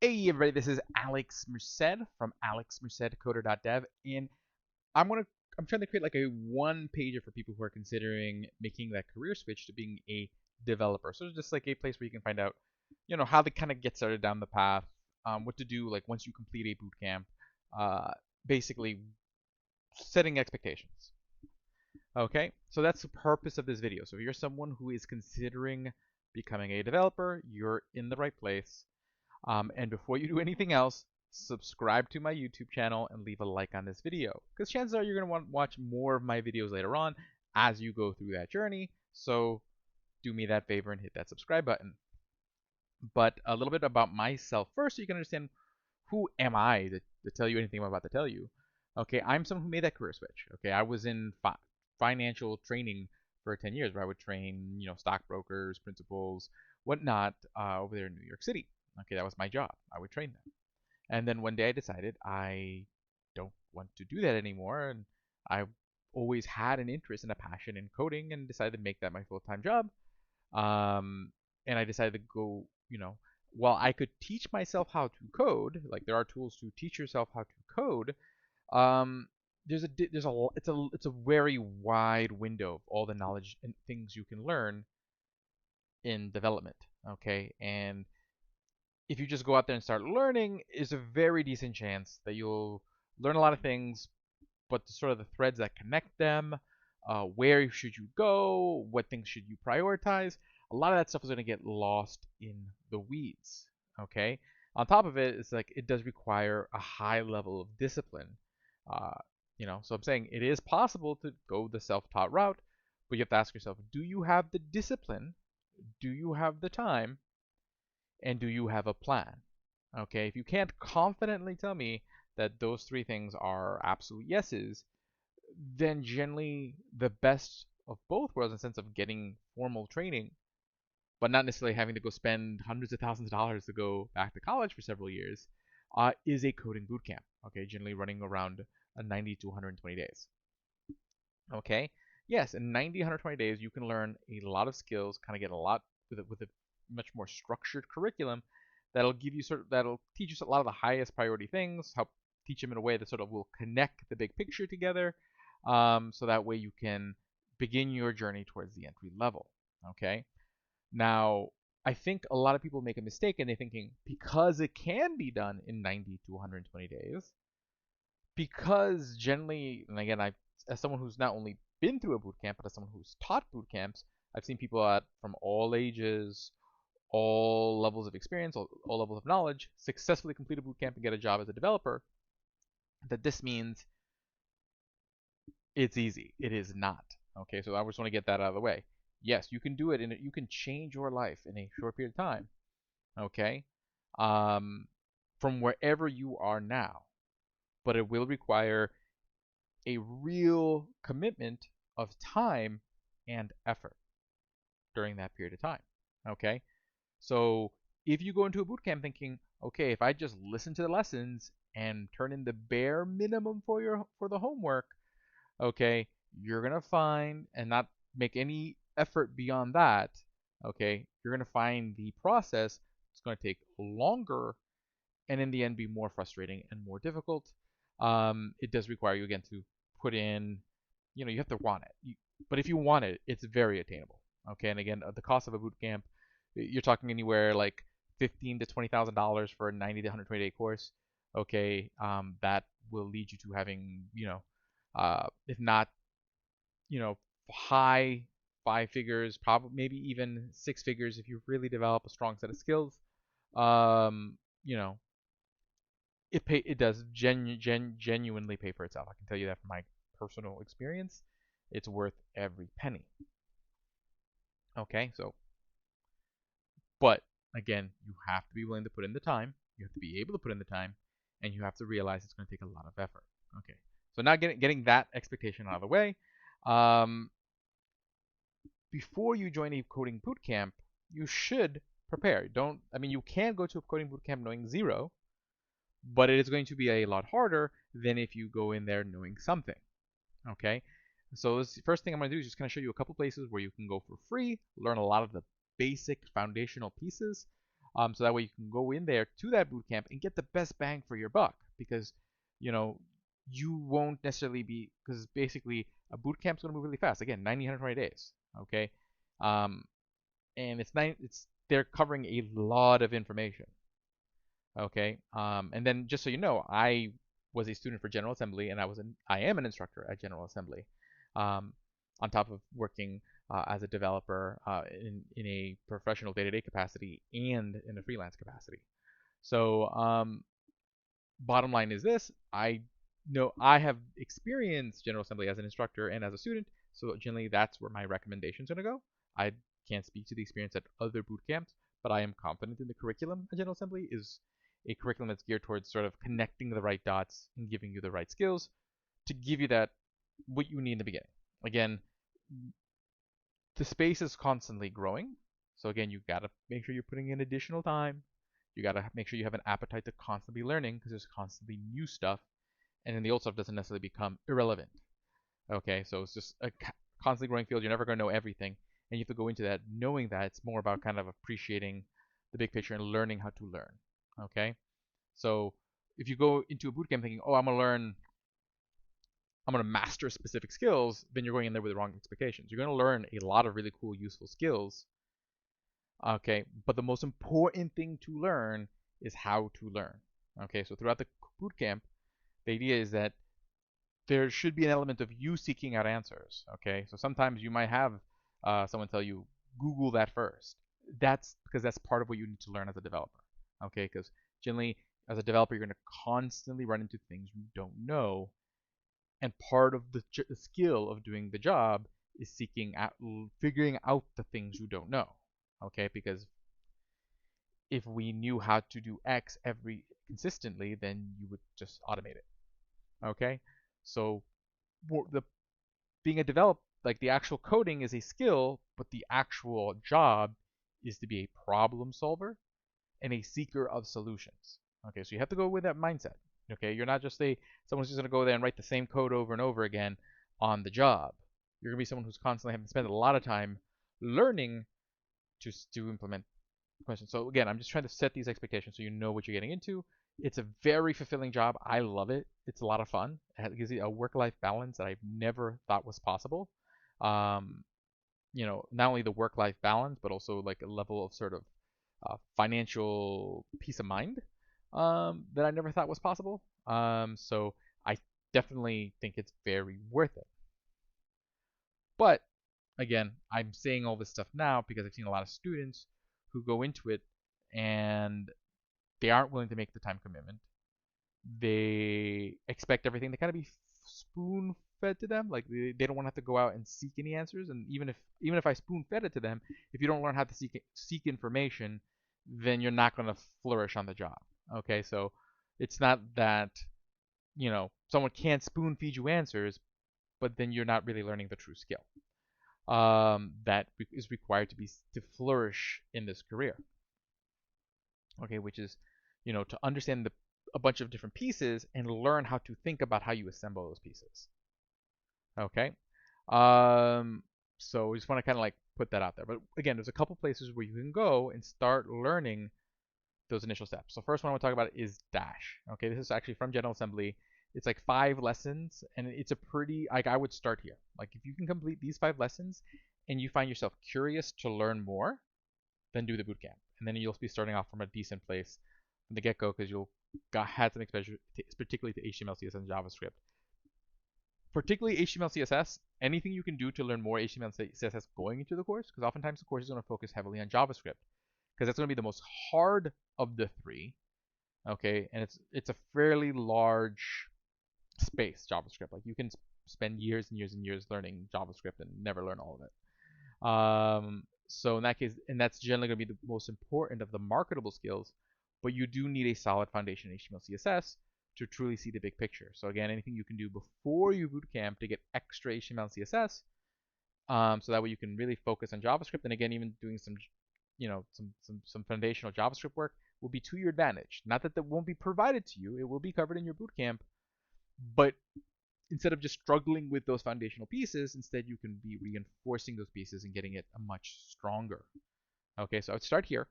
Hey everybody, this is Alex Merced from alexmercedcoder.dev, and I'm gonna I'm trying to create like a one pager for people who are considering making that career switch to being a developer. So it's just like a place where you can find out, how to kind of get started down the path, what to do like once you complete a boot camp, basically setting expectations. Okay, so that's the purpose of this video. So if you're someone who is considering becoming a developer, you're in the right place. And before you do anything else, subscribe to my YouTube channel and leave a like on this video, because chances are you're going to want to watch more of my videos later on as you go through that journey. So do me that favor and hit that subscribe button. But a little bit about myself first, so you can understand who am I to tell you anything I'm about to tell you. Okay, I'm someone who made that career switch. Okay, I was in financial training for 10 years, where I would train, stockbrokers, principals, whatnot, over there in New York City. Okay, that was my job. I would train them. And then one day I decided I don't want to do that anymore, and I always had an interest and a passion in coding, and decided to make that my full-time job. Um, and I decided to go, while I could teach myself how to code, like there are tools to teach yourself how to code. Um, it's a very wide window of all the knowledge and things you can learn in development. Okay, and if you just go out there and start learning, is a very decent chance that you'll learn a lot of things, but the sort of the threads that connect them, where should you go, what things should you prioritize, a lot of that stuff is going to get lost in the weeds. Okay. On top of it, it's like it does require a high level of discipline. Uh, so I'm saying it is possible to go the self-taught route, but you have to ask yourself, do you have the discipline? Do you have the time? And do you have a plan? Okay, if you can't confidently tell me that those three things are absolute yeses, then generally the best of both worlds in the sense of getting formal training, but not necessarily having to go spend hundreds of thousands of dollars to go back to college for several years, is a coding bootcamp. Okay, generally running around 90 to 120 days. Okay, yes, in 90, 120 days, you can learn a lot of skills, kind of get a lot with a much more structured curriculum that'll give you that'll teach you a lot of the highest priority things, help teach them in a way that sort of will connect the big picture together, so that way you can begin your journey towards the entry level. Okay, now I think a lot of people make a mistake and they're thinking, because it can be done in 90 to 120 days, because generally, and again, as someone who's not only been through a boot camp, but as someone who's taught boot camps, I've seen people from all ages, all levels of experience, all levels of knowledge, successfully complete a boot camp and get a job as a developer. That this means it's easy. It is not. Okay, so I just want to get that out of the way. Yes, you can do it, and you can change your life in a short period of time. Okay, um, from wherever you are now, but it will require a real commitment of time and effort during that period of time. Okay? So if you go into a bootcamp thinking, okay, if I just listen to the lessons and turn in the bare minimum for the homework, okay, you're gonna find and not make any effort beyond that, okay, you're gonna find the process is gonna take longer and in the end be more frustrating and more difficult. It does require you again to put in, you have to want it. But if you want it, it's very attainable. Okay, and again, the cost of a boot camp, you're talking anywhere like $15,000 to $20,000 for a 90 to 120 day course. Okay, that will lead you to having, if not, high five figures, probably maybe even six figures if you really develop a strong set of skills. Um, you know, it does genuinely pay for itself. I can tell you that from my personal experience. It's worth every penny. Okay, so but again, you have to be willing to put in the time. You have to be able to put in the time, and you have to realize it's going to take a lot of effort. Okay, so now getting that expectation out of the way. Um, Before you join a coding bootcamp, you should prepare. You can go to a coding bootcamp knowing zero, but it is going to be a lot harder than if you go in there knowing something. Okay, so this first thing I'm going to do is just kind of show you a couple places where you can go for free, learn a lot of the basic foundational pieces. So that way you can go in there to that bootcamp and get the best bang for your buck, because you know you won't necessarily be, because basically a bootcamp's going to move really fast. Again, 90, 120 days. Okay, um, and it's they're covering a lot of information. Okay, and then just so you know, I was a student for General Assembly, and I am an instructor at General Assembly, um, on top of working as a developer in a professional day-to-day capacity and in a freelance capacity. So bottom line is this: I know I have experienced General Assembly as an instructor and as a student, so generally that's where my recommendation is going to go. I can't speak to the experience at other boot camps, but I am confident in the curriculum at General Assembly is a curriculum that's geared towards sort of connecting the right dots and giving you the right skills to give you that what you need in the beginning. Again, the space is constantly growing, so again, you gotta make sure you're putting in additional time. You gotta make sure you have an appetite to constantly be learning, because there's constantly new stuff, and then the old stuff doesn't necessarily become irrelevant. Okay, so it's just a constantly growing field. You're never going to know everything, and you have to go into that knowing that it's more about kind of appreciating the big picture and learning how to learn. Okay, so if you go into a bootcamp thinking, oh, I'm gonna master specific skills, then you're going in there with the wrong expectations. You're gonna learn a lot of really cool, useful skills. Okay, but the most important thing to learn is how to learn. Okay, so throughout the bootcamp, the idea is that there should be an element of you seeking out answers. Okay, so sometimes you might have someone tell you, Google that first. That's because that's part of what you need to learn as a developer. Okay, because generally as a developer, you're going to constantly run into things you don't know, and part of the skill of doing the job is figuring out the things you don't know. Okay, because if we knew how to do X every consistently, then you would just automate it. Okay, so the being a developer, like the actual coding is a skill, but the actual job is to be a problem solver and a seeker of solutions. Okay, so you have to go with that mindset. Okay, you're not just someone's just gonna go there and write the same code over and over again on the job. You're gonna be someone who's constantly having to spend a lot of time learning to implement questions. So again, I'm just trying to set these expectations so you know what you're getting into. It's a very fulfilling job. I love it. It's a lot of fun. It gives you a work-life balance that I've never thought was possible. Um, not only the work-life balance, but also like a level of sort of financial peace of mind that I never thought was possible. So I definitely think it's very worth it. But again, I'm saying all this stuff now because I've seen a lot of students who go into it and they aren't willing to make the time commitment. They expect everything to kind of be spoon fed to them. Like they don't want to have to go out and seek any answers. And even if I spoon fed it to them, if you don't learn how to seek information, then you're not going to flourish on the job. Okay, so it's not that someone can't spoon feed you answers, but then you're not really learning the true skill that is required to flourish in this career. Okay, which is to understand a bunch of different pieces and learn how to think about how you assemble those pieces. Okay, um, so we just want to kind of like put that out there. But again, there's a couple places where you can go and start learning those initial steps. So first one I want to talk about is Dash. Okay, this is actually from General Assembly. It's like 5 lessons, and it's a pretty like I would start here. Like if you can complete these 5 lessons and you find yourself curious to learn more, then do the bootcamp, and then you'll be starting off from a decent place from the get-go because you'll had some exposure, particularly to HTML, CSS, and JavaScript. Particularly HTML, CSS, anything you can do to learn more HTML and CSS going into the course, because oftentimes the course is going to focus heavily on JavaScript, because that's going to be the most hard of the 3. Okay, and it's a fairly large space, JavaScript. Like you can spend years and years and years learning JavaScript and never learn all of it. So in that case, and that's generally going to be the most important of the marketable skills, but you do need a solid foundation in HTML, CSS to truly see the big picture. So again, anything you can do before you bootcamp to get extra HTML and CSS, so that way you can really focus on JavaScript. And again, even doing some foundational JavaScript work will be to your advantage. Not that won't be provided to you; it will be covered in your bootcamp. But instead of just struggling with those foundational pieces, instead you can be reinforcing those pieces and getting it a much stronger. Okay, so I would start here.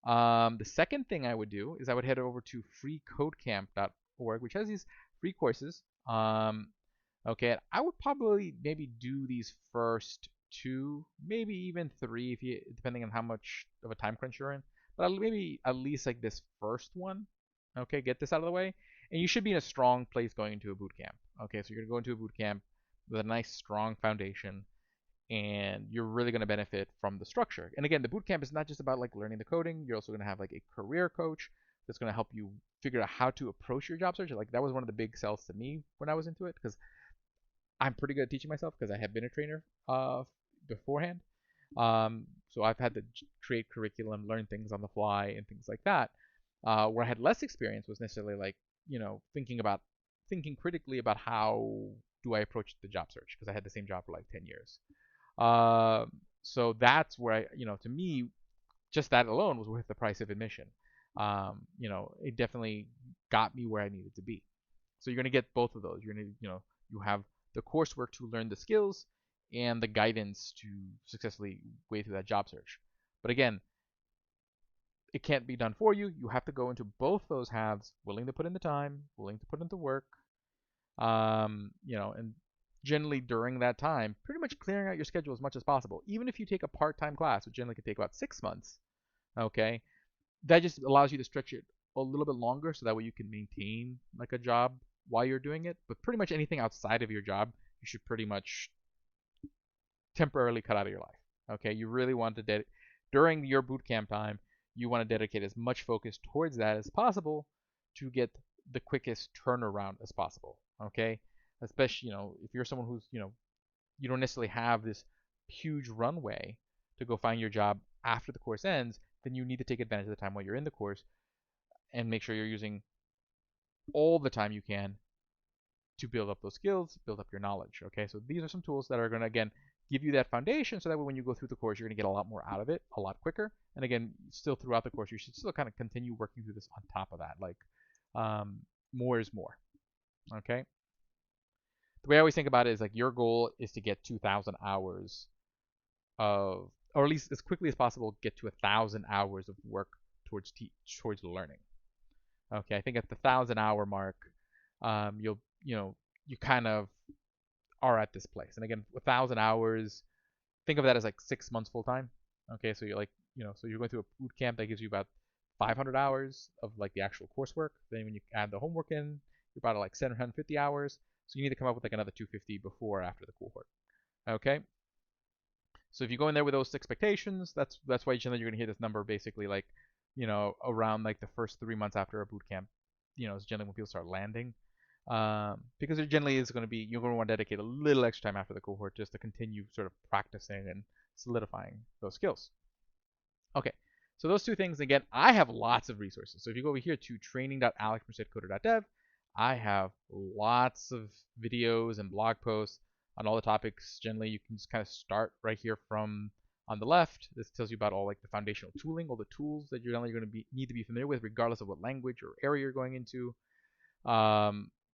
The second thing I would do is I would head over to freecodecamp.org, which has these free courses. Okay, I would probably maybe do these first two, maybe even three, if you depending on how much of a time crunch you're in. But maybe at least like this first one. Okay, get this out of the way, and you should be in a strong place going into a boot camp. Okay, so you're gonna go into a boot camp with a nice strong foundation, and you're really going to benefit from the structure. And again, the bootcamp is not just about like learning the coding. You're also going to have like a career coach that's going to help you figure out how to approach your job search. Like that was one of the big sells to me when I was into it, because I'm pretty good at teaching myself because I have been a trainer beforehand. So I've had to create curriculum, learn things on the fly, and things like that. Where I had less experience was necessarily like thinking critically about how do I approach the job search, because I had the same job for like 10 years. Uh, so that's where to me, just that alone was worth the price of admission. It definitely got me where I needed to be. So you're going to get both of those. You're going to, you have the coursework to learn the skills and the guidance to successfully wade through that job search. But again, it can't be done for you. You have to go into both those halves, willing to put in the time, willing to put in the work, and generally during that time, pretty much clearing out your schedule as much as possible. Even if you take a part-time class, which generally can take about 6 months, okay, that just allows you to stretch it a little bit longer, so that way you can maintain like a job while you're doing it. But pretty much anything outside of your job, you should pretty much temporarily cut out of your life. Okay, you really want to during your bootcamp time, you want to dedicate as much focus towards that as possible to get the quickest turnaround as possible. Okay, especially if you're someone who's you don't necessarily have this huge runway to go find your job after the course ends, then you need to take advantage of the time while you're in the course and make sure you're using all the time you can to build up those skills, build up your knowledge. Okay, so these are some tools that are going to, again, give you that foundation, so that way when you go through the course, you're going to get a lot more out of it a lot quicker. And again, still throughout the course, you should still kind of continue working through this on top of that. Like, more is more. Okay. The way I always think about it is like your goal is to get 2,000 hours of, or at least as quickly as possible, get to 1,000 hours of work towards learning. Okay, I think at the 1,000 hour mark, you kind of are at this place. And again, 1,000 hours, think of that as like 6 months full time. Okay, so you're like, so you're going through a boot camp that gives you about 500 hours of like the actual coursework. Then when you add the homework in, you're about like 750 hours. So you need to come up with like another 250 before or after the cohort. Okay. So if you go in there with those expectations, that's why generally you're gonna hear this number basically like, around like the first 3 months after a boot camp. Is generally when people start landing. Because there generally is going to be, you're going to want to dedicate a little extra time after the cohort just to continue sort of practicing and solidifying those skills. Okay, so those two things, again, I have lots of resources. So if you go over here to training.alexmercedcoder.dev, I have lots of videos and blog posts on all the topics. Generally, you can just kind of start right here from on the left. This tells you about all like the foundational tooling, all the tools that you're generally going to need to be familiar with, regardless of what language or area you're going into.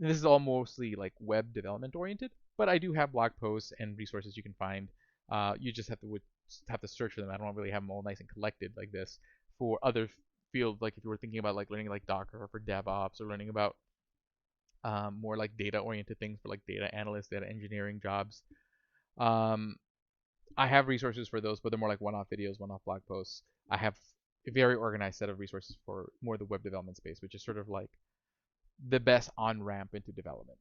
This is all mostly like web development oriented, but I do have blog posts and resources you can find. You just have to search for them. I don't really have them all nice and collected like this for other fields. Like if you were thinking about like learning like Docker for DevOps, or learning about more like data oriented things for like data analysts, data engineering jobs. I have resources for those, but they're more like one-off videos, one-off blog posts. I have a very organized set of resources for more the web development space, which is sort of like the best on-ramp into development.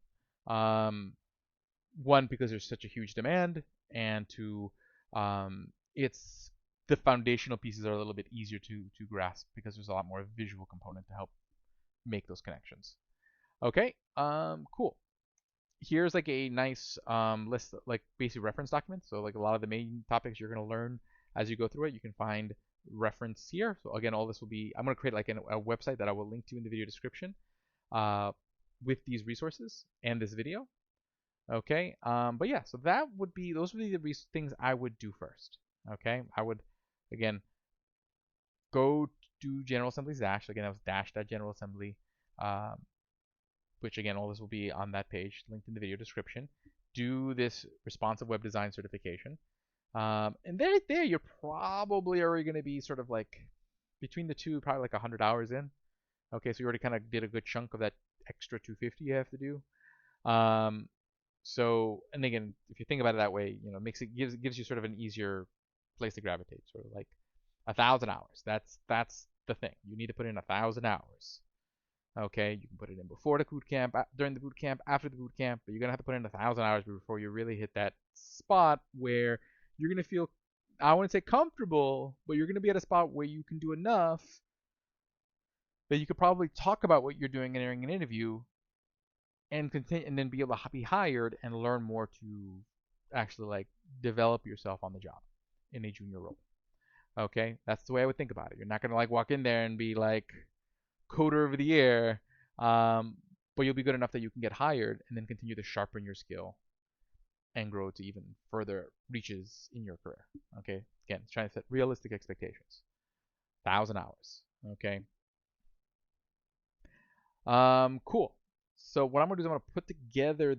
One, because there's such a huge demand, and two, it's the foundational pieces are a little bit easier to grasp because there's a lot more visual component to help make those connections. Okay, cool. Here's like a nice list, like basic reference documents. So like a lot of the main topics you're going to learn as you go through it, you can find reference here. So again, all this will be, I'm going to create like a website that I will link to in the video description with these resources and this video. Okay, but yeah, so those would be the things I would do first. Okay, I would, again, go do General Assembly's dash. Again, that was dash.generalassembly, which again, all this will be on that page, linked in the video description. Do this responsive web design certification. And then right there, you're probably already going to be sort of like between the two, probably like 100 hours in. Okay, so you already kind of did a good chunk of that extra 250 you have to do. Um, so, and again, if you think about it that way, makes it gives you sort of an easier place to gravitate, sort of like 1,000 hours. That's the thing. You need to put in 1,000 hours. Okay, you can put it in before the boot camp, during the boot camp, after the boot camp, but you're gonna have to put in 1,000 hours before you really hit that spot where you're gonna feel, I wouldn't say comfortable, but you're gonna be at a spot where you can do enough that you could probably talk about what you're doing during an interview and continue, and then be able to be hired and learn more to actually like develop yourself on the job in a junior role. Okay, that's the way I would think about it. You're not gonna like walk in there and be like coder of the year, um, but you'll be good enough that you can get hired and then continue to sharpen your skill and grow to even further reaches in your career. Okay, again, trying to set realistic expectations. 1,000 hours. Okay. Cool. So what I'm gonna do is I'm gonna put together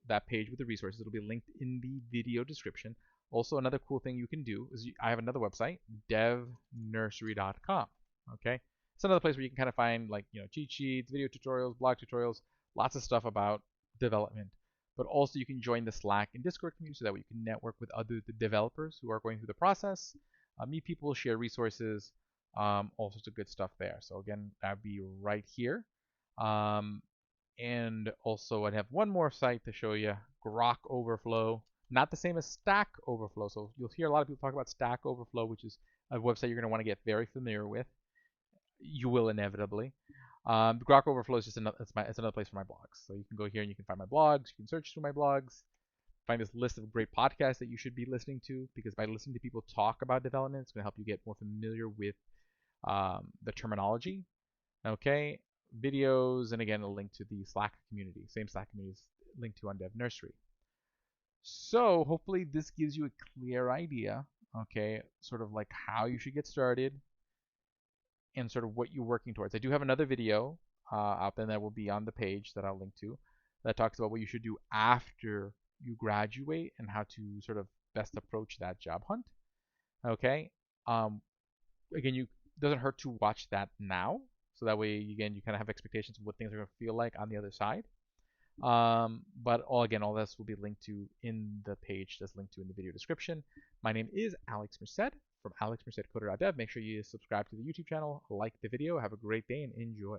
that page with the resources. It'll be linked in the video description. Also, another cool thing you can do is I have another website, devnursery.com. Okay, it's another place where you can kind of find like cheat sheets, video tutorials, blog tutorials, lots of stuff about development. But also you can join the Slack and Discord community so that way you can network with other developers who are going through the process, meet people, share resources, all sorts of good stuff there. So again, that'd be right here. Um, and also I'd have one more site to show you, Grok Overflow. Not the same as Stack Overflow. So you'll hear a lot of people talk about Stack Overflow, which is a website you're going to want to get very familiar with. You will inevitably. Grok Overflow is just it's another place for my blogs. So you can go here and you can find my blogs. You can search through my blogs. Find this list of great podcasts that you should be listening to, because by listening to people talk about development, it's going to help you get more familiar with the terminology. Okay, videos, and again, a link to the Slack community. Same Slack community is linked to on Dev Nursery. So hopefully this gives you a clear idea, okay, sort of like how you should get started and sort of what you're working towards. I do have another video out there that will be on the page that I'll link to that talks about what you should do after you graduate and how to sort of best approach that job hunt. Okay. Again, you doesn't hurt to watch that now, so that way again you kind of have expectations of what things are going to feel like on the other side. But all this will be linked to in the page that's linked to in the video description. My name is Alex Merced from alexmercedcoder.dev. Make sure you subscribe to the YouTube channel, like the video, have a great day, and enjoy.